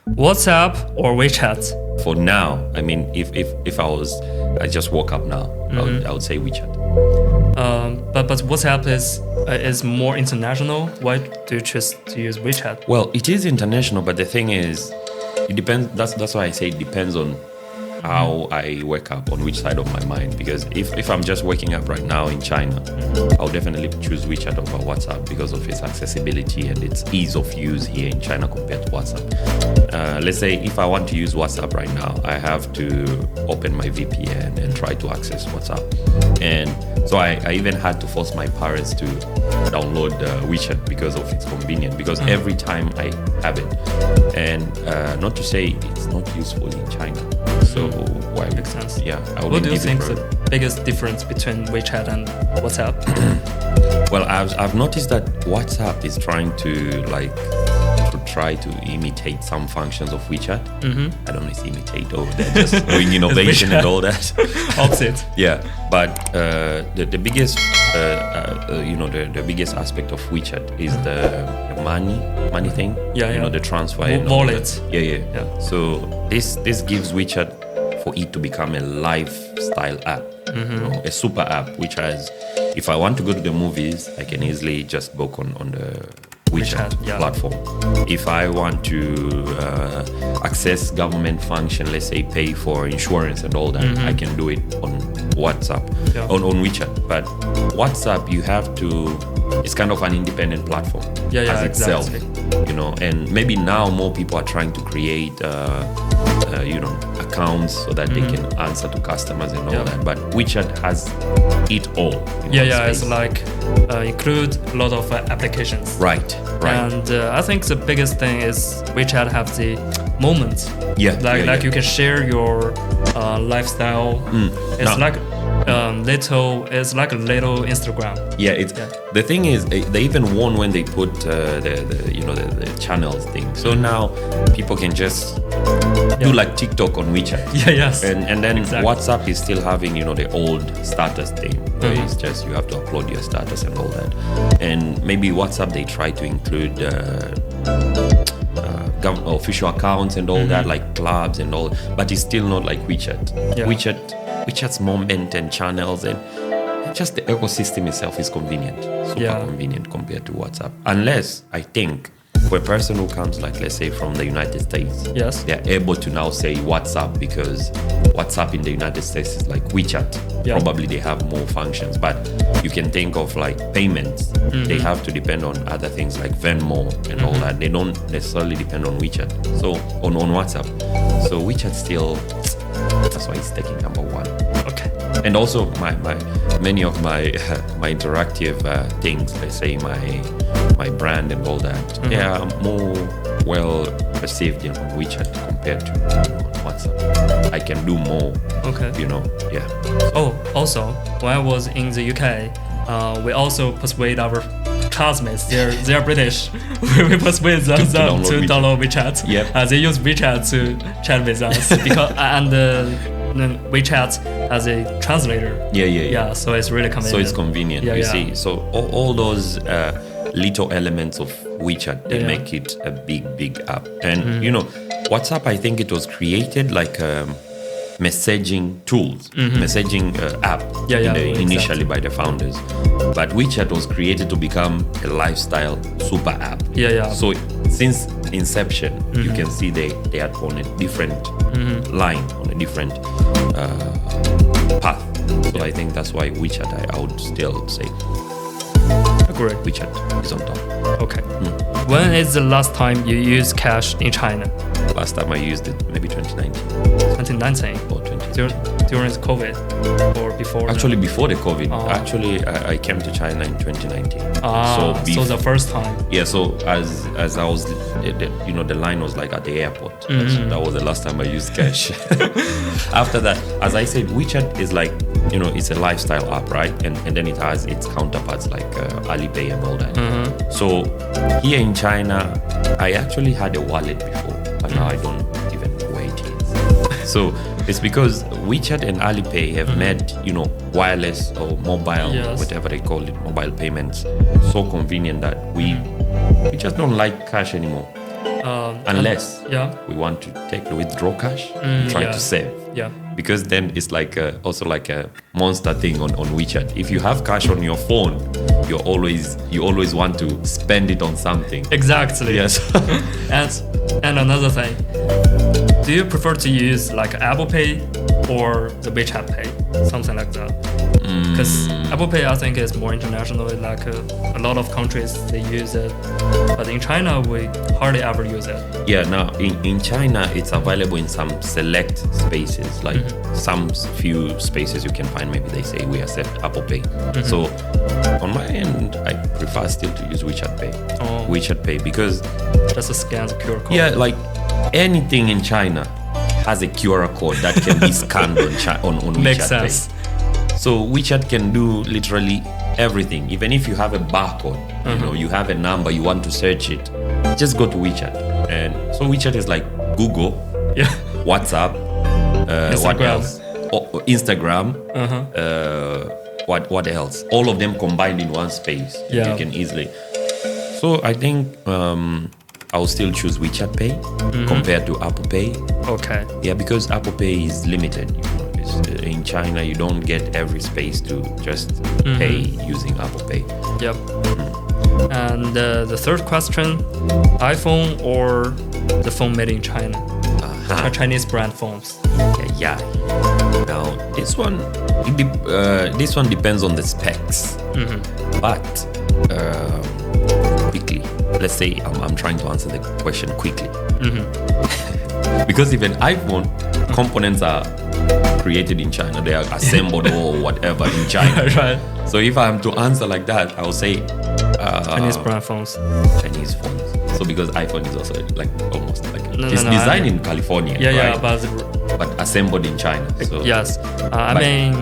WhatsApp or WeChat? For now, I mean, if I just woke up now, I would say WeChat. But WhatsApp is more international. Why do you choose to use WeChat? Well, it is international, but the thing is, it depends. That's why I say it depends on how I wake up, on which side of my mind. Because if I'm just waking up right now in China, I'll definitely choose WeChat over WhatsApp because of its accessibility and its ease of use here in China compared to WhatsApp. Let's say if I want to use WhatsApp right now, I have to open my VPN and try to access WhatsApp. And so I even had to force my parents to download WeChat because of its convenience, because every time I have it. And not to say it's not useful in China. So why? Makes sense. Yeah. What do you think is the biggest difference between WeChat and WhatsApp? Well, I've noticed that WhatsApp is trying to try to imitate some functions of WeChat. I don't know if imitate or they're just doing innovation and all that. Opposite. Yeah, but the biggest the biggest aspect of WeChat is the money thing. Yeah. The transfer. Wallet. Yeah. So this gives WeChat for it to become a lifestyle app, a super app, which has, if I want to go to the movies, I can easily just book on the WeChat platform. If I want to access government function, let's say pay for insurance and all that, I can do it on WhatsApp, on WeChat. But WhatsApp, you have to, it's kind of an independent platform as itself, and maybe now more people are trying to create accounts so that they can answer to customers and all that. But WeChat has it all. It's like include a lot of applications. Right. And I think the biggest thing is WeChat have the moments. Like you can share your lifestyle. It's like it's like a little Instagram. The thing is, they even warn when they put the channels thing. So now people can just do like TikTok on WeChat. And then WhatsApp is still having the old status thing, where it's just you have to upload your status and all that. And maybe WhatsApp, they try to include official accounts and all that, like clubs and all, but it's still not like WeChat. WeChat's moment and channels and just the ecosystem itself is convenient, super convenient compared to WhatsApp. Unless, I think, for a person who comes, like, let's say from the United States, they're able to now say WhatsApp, because WhatsApp in the United States is like WeChat. Probably they have more functions, but you can think of like payments. They have to depend on other things like Venmo and all that. They don't necessarily depend on WeChat. So on WhatsApp. So WeChat still, that's why it's taking number one. Okay. And also many of my interactive things, let's say my brand and all that, they are more well received on WeChat compared to WhatsApp. I can do more. Okay. So. Also, when I was in the UK, we also persuade our classmates. They're British. We persuade them to download WeChat. They use WeChat to chat with us because WeChat as a translator. So it's really convenient. So it's convenient. You see. So all those little elements of WeChat, they make it a big app. And WhatsApp, I think it was created like messaging tools, messaging app initially by the founders. But WeChat was created to become a lifestyle super app. So since inception, you can see they are on a different line, on a different path. So I think that's why WeChat, I would still say. Great. WeChat is on top. Okay. When is the last time you used cash in China? Last time I used it, maybe 2019. 2019? Or 2020. During the COVID or before? Actually, before the COVID. Actually, I came to China in 2019. So the first time. Yeah, so as I was, the line was like at the airport. So that was the last time I used cash. After that, as I said, WeChat is like, it's a lifestyle app, right? And then it has its counterparts like Alipay and all that. So here in China, I actually had a wallet before, but now I don't even know where it is. So it's because WeChat and Alipay have made, wireless or mobile, whatever they call it, mobile payments, so convenient that we just don't like cash anymore. Unless we want to take the withdraw cash and try to save. Yeah. Because then it's like also like a monster thing on WeChat. If you have cash on your phone, you always want to spend it on something. Exactly. Yes. and another thing, do you prefer to use like Apple Pay or the WeChat Pay, something like that? Because Apple Pay, I think, is more international. Like a lot of countries they use it, but in China we hardly ever use it. Yeah, now in China it's available in some select spaces, like some few spaces you can find. Maybe they say we accept Apple Pay. So on my end, I prefer still to use WeChat Pay. WeChat Pay because just scan the QR code. Yeah, like anything in China has a QR code that can be scanned on WeChat Makes sense. Pay. So WeChat can do literally everything. Even if you have a barcode, you have a number, you want to search it, just go to WeChat. And so WeChat is like Google, WhatsApp, what else? Instagram. What else? All of them combined in one space. Yeah. You can easily. So I think I'll still choose WeChat Pay compared to Apple Pay. Okay. Yeah, because Apple Pay is limited. In China, you don't get every space to just pay using Apple Pay. Yep. And the third question, iPhone or the phone made in China? Chinese brand phones. Yeah. Now, this one depends on the specs. But quickly, let's say I'm trying to answer the question quickly. Because even iPhone components are created in China, they are assembled or whatever in China. Right. So if I'm to answer like that, I'll say Chinese brand phones. Chinese phones. So because iPhone is also like almost like it's designed in California. Yeah, right? But assembled in China. So. Yes, I mean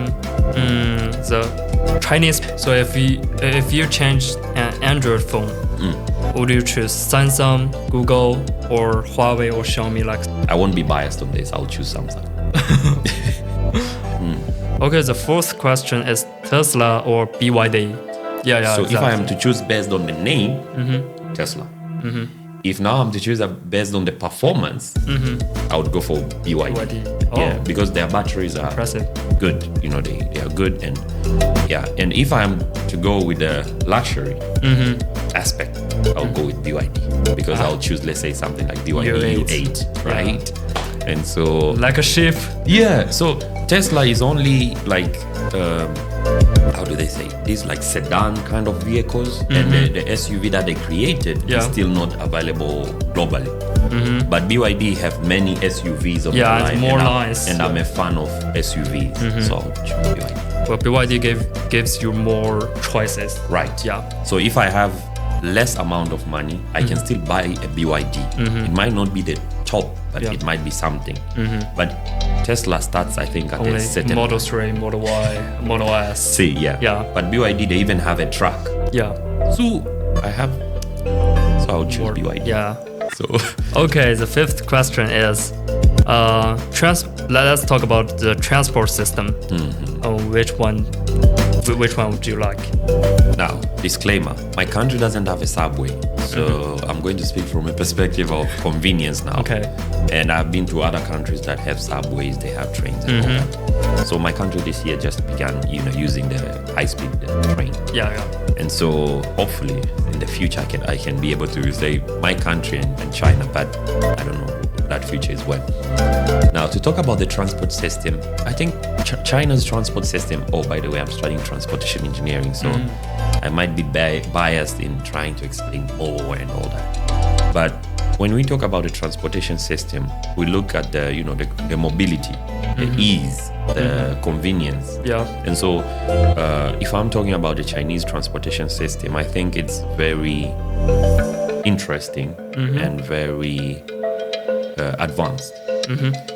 the Chinese. So if you change an Android phone, would you choose Samsung, Google, or Huawei or Xiaomi? Like I won't be biased on this. I'll choose Samsung. Okay, the fourth question is Tesla or BYD. Yeah. So exactly. if I am to choose based on the name, Tesla. If now I'm to choose based on the performance, I would go for BYD. Yeah, because their batteries are good. They are good, and and if I'm to go with the luxury aspect, I'll go with BYD because I'll choose, let's say, something like BYD U8, right? Yeah. And so like a ship. Yeah. So Tesla is only like how do they say? These like sedan kind of vehicles, and the SUV that they created is still not available globally. But BYD have many SUVs on the line. And more lines. And I'm a fan of SUVs, so I'll choose BYD. But BYD gives you more choices. Right. Yeah. So if I have less amount of money, I can still buy a BYD. It might not be the top, but it might be something. But Tesla starts, I think, at only a certain Model 3, Model Y, Model S. See, yeah. But BYD, they even have a truck. Yeah. So I'll choose BYD. Yeah. So okay, the fifth question is, let's talk about the transport system. Which one would you like? Now, disclaimer: my country doesn't have a subway, so I'm going to speak from a perspective of convenience now. Okay. And I've been to other countries that have subways, they have trains and all that. So my country this year just began, using the high-speed train. Yeah. And so hopefully in the future I can be able to say my country and China, but I don't know. That future is when. Now, to talk about the transport system, I think China's transport system. Oh, by the way, I'm studying transportation engineering, so I might be biased in trying to explain more and all that. But when we talk about the transportation system, we look at the mobility, the ease, the convenience. Yeah. And so, if I'm talking about the Chinese transportation system, I think it's very interesting and very advanced.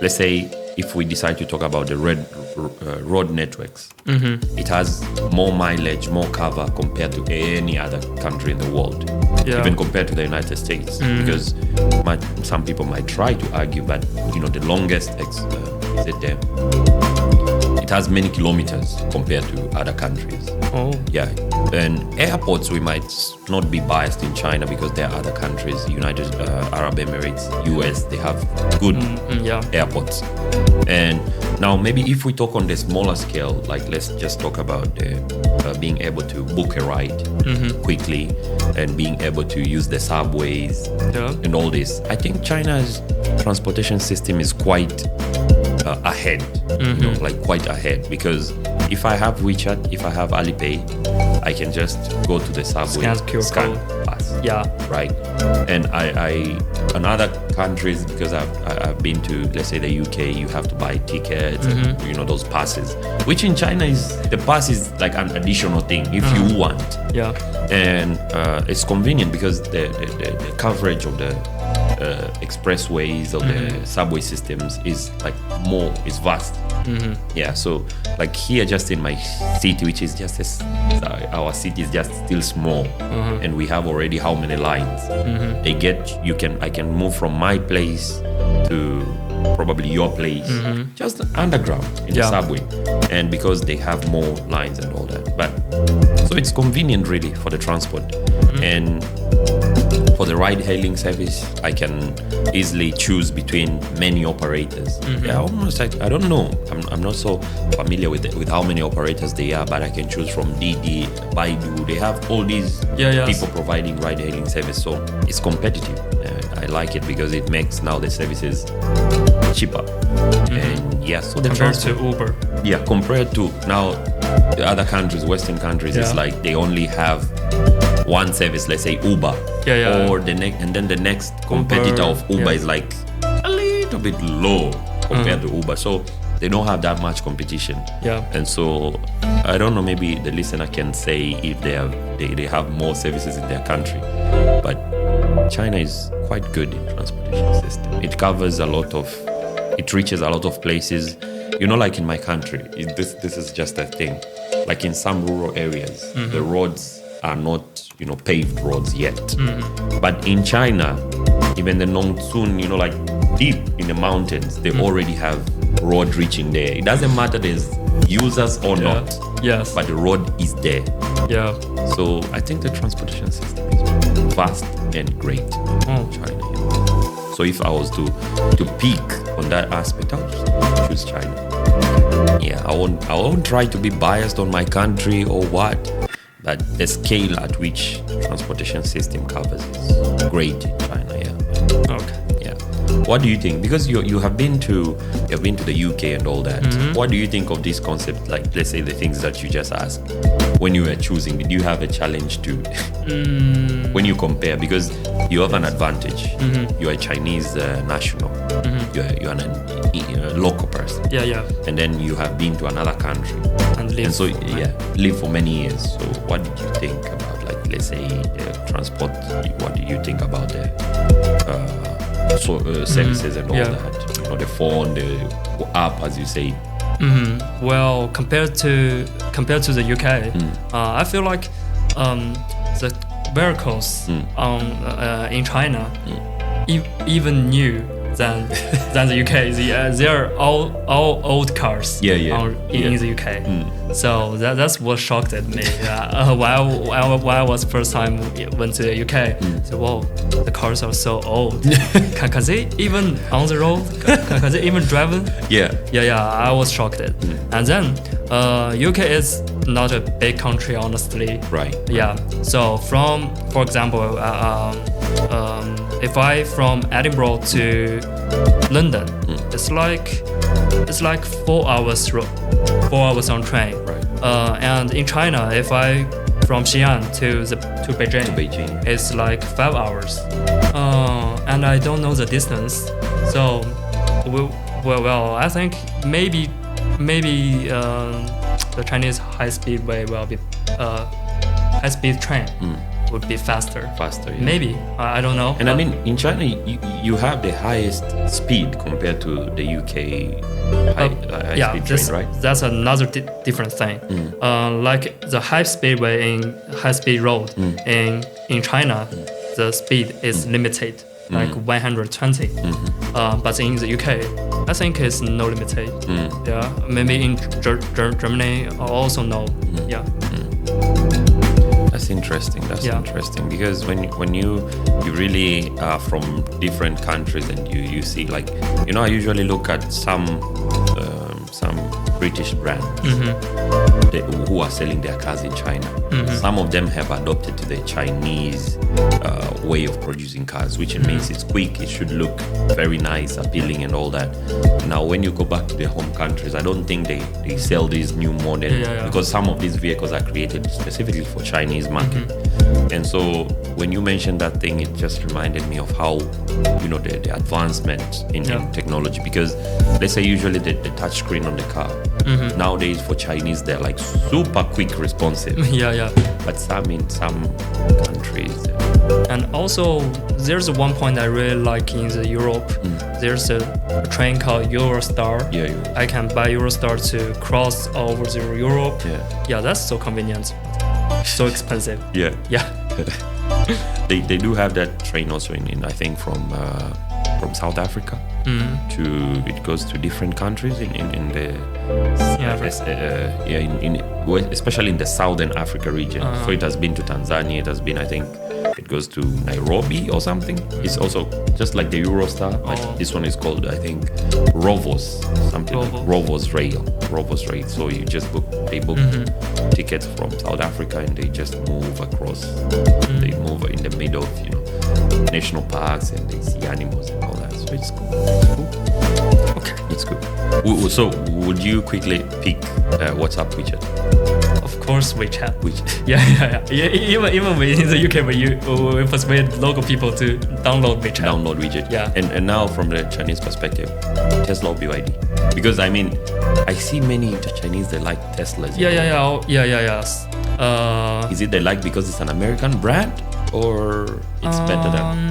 Let's say if we decide to talk about the road networks, it has more mileage, more cover compared to any other country in the world, even compared to the United States. Because some people might try to argue, but the longest it has many kilometers compared to other countries. Oh. Yeah. And airports, we might not be biased in China because there are other countries, United Arab Emirates, US, they have good airports. And now maybe if we talk on the smaller scale, like let's just talk about being able to book a ride quickly and being able to use the subways and all this. I think China's transportation system is quite ahead, like quite ahead, because if I have WeChat, if I have Alipay, I can just go to the subway, scan, pass. Yeah. Right. And in other countries, because I've been to, let's say, the UK, you have to buy tickets and, those passes, which in China the pass is like an additional thing if you want. Yeah. And it's convenient because the coverage of the expressways or the subway systems is vast. Yeah, so like here, just in my city, which is just our city is just still small, and we have already how many lines? I can move from my place to probably your place, just underground in the subway, and because they have more lines and all that. But so it's convenient really for the transport, and for the ride-hailing service, I can easily choose between many operators. Yeah, almost like, I don't know. I'm not so familiar with how many operators they are, but I can choose from Didi, Baidu. They have all these people providing ride-hailing service, so it's competitive. I like it because it makes now the services cheaper. And so the compared to Uber. Yeah, compared to now the other countries, Western countries, it's like they only have one service, let's say Uber, or and then the next competitor of Uber is like a little bit low compared to Uber, so they don't have that much competition. And so I don't know, maybe the listener can say if they have more services in their country, but China is quite good in transportation system. It covers it reaches a lot of places. Like in my country, this is just a thing. Like in some rural areas, the roads are not, paved roads yet. But in China, even the Nongsun, like deep in the mountains, they already have road reaching there. It doesn't matter there's users or not. Yes. But the road is there. Yeah. So I think the transportation system is vast and great in China. So if I was to pick on that aspect, I would choose China. Yeah, I won't try to be biased on my country or what, but the scale at which transportation system covers is great in China. Yeah. Okay. Yeah. What do you think? Because you have been to the UK and all that. What do you think of this concept? Like, let's say the things that you just asked. When you were choosing, did you have a challenge to when you compare? Because you have an advantage. You are a Chinese national. You're a local person. And then you have been to another country. And so live for many years. So what did you think about, like, let's say, transport? What do you think about the services and all that? The phone, the app, as you say. Well, compared to the UK, I feel like the vehicles in China even new than the UK. They are all old cars in the UK. So that's what shocked me. While I was first time went to the UK, so whoa, the cars are so old. Can they even on the road? Can they even drive? I was shocked. And then UK is not a big country, honestly. Right. Yeah. So for example, if I from Edinburgh to London, it's like 4 hours 4 hours on train. Right. And in China, if I from Xi'an to Beijing, it's like 5 hours. And I don't know the distance, so well, I think maybe the Chinese high-speed way will be high-speed train would be faster. Yeah. Maybe, I don't know. And I mean, in China, you have the highest speed compared to the UK high-speed train, right? That's another different thing. Like the high-speed way in high-speed road in China, the speed is limited, like 120. But in the UK, I think it's no limited. Yeah, maybe in Germany also no. Yeah. That's interesting. That's interesting because when you really are from different countries and you see, like, I usually look at some British brands who are selling their cars in China. Some of them have adopted to the Chinese way of producing cars, which means it's quick, it should look very nice, appealing and all that. Now, when you go back to their home countries, I don't think they sell these new models because some of these vehicles are created specifically for Chinese market. And so when you mentioned that thing, it just reminded me of how, the advancement in technology, because let's say usually the touch screen on the car, nowadays for Chinese, they're like super quick responsive. But in some countries. And also, there's one point I really like in the Europe. There's a train called Eurostar. I can buy Eurostar to cross over the Europe. That's so convenient. So expensive. They do have that train also in I think from South Africa it goes to different countries in the especially in the Southern Africa region. So it has been to Tanzania. It has been, I think, it goes to Nairobi or something. It's also just like the Eurostar, but this one is called, I think, Rovos, something like Rovos Rail. So you just book tickets from South Africa and they just move across. They move in the middle of national parks and they see animals and all that. So it's cool. Okay, it's good. So would you quickly pick WhatsApp, WeChat? Of course, WeChat. Yeah. Even in the UK, we persuade local people to download WeChat. Yeah. And now from the Chinese perspective, Tesla or BYD? Because I see many Chinese that like Teslas. Is it they like because it's an American brand or it's better than?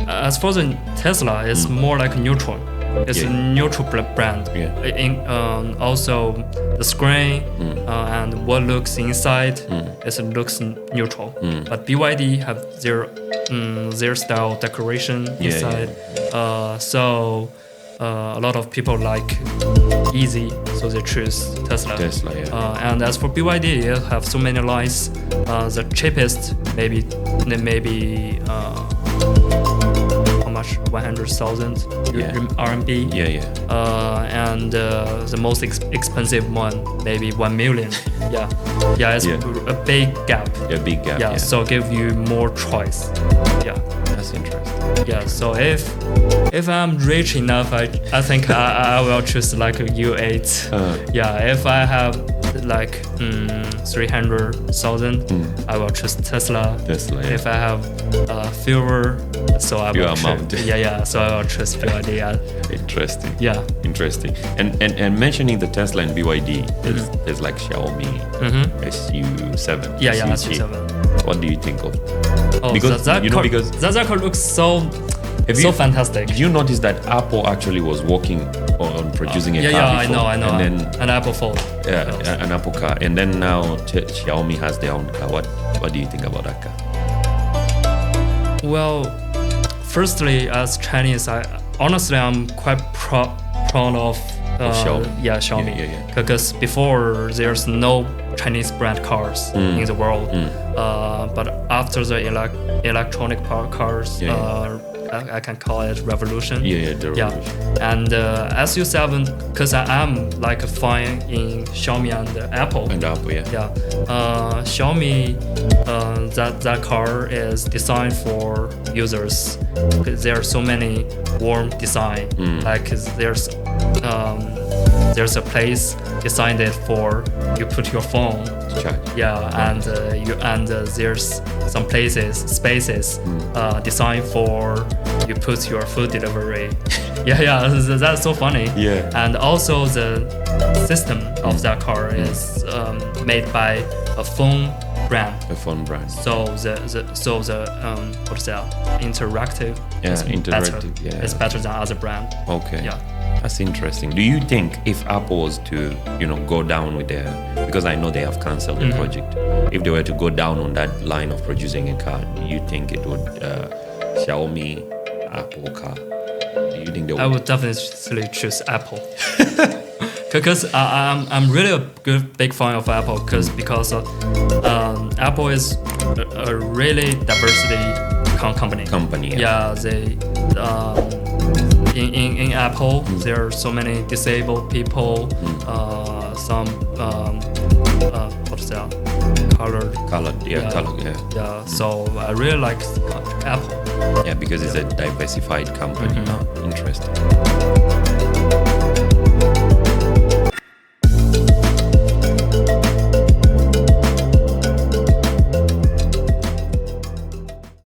As for the Tesla, it's more like neutral. It's a neutral brand. Also, the screen and what looks inside, it looks neutral. But BYD have their style decoration inside. So a lot of people like easy, so they choose Tesla. And as for BYD, it have so many lines. The cheapest maybe 100,000 RMB. And the most expensive one maybe 1 million. It's a big gap. So give you more choice. That's interesting. So if I'm rich enough, I think I will choose like a U8. If I have like 300,000, I will choose Tesla. If I have fewer, so I will choose. So I will choose BYD. Interesting. And mentioning the Tesla and BYD, there's like Xiaomi SU7. SU7. What do you think of? Because that car looks so fantastic. Did you notice that Apple actually was working on producing a car before? I know. And then an Apple phone. An Apple car. And then now Xiaomi has their own car. What do you think about that car? Well, firstly, as Chinese, I'm quite proud of Xiaomi. Because before there's no Chinese brand cars in the world. But after the electronic cars, I can call it revolution. The revolution. And SU7, because I am like a fan in Xiaomi and Apple. Xiaomi, that car is designed for users. There are so many warm design. Like there's a place designed it for you put your phone. And there's some spaces designed for you put your food delivery. That's so funny. And also the system of that car is made by a phone brand. So the what's that? Interactive. It's better than other brand. That's interesting. Do you think if Apple was to, go down with because I know they have cancelled the project, if they were to go down on that line of producing a car, do you think it would Xiaomi, Apple car, Do you think they would? I would definitely choose Apple. Because I'm really a big fan of Apple because Apple is a really diversity company. Yeah, they in Apple there are so many disabled people, some what's that? Colored. Yeah. So I really like Apple. Yeah, because it's a diversified company. Interesting.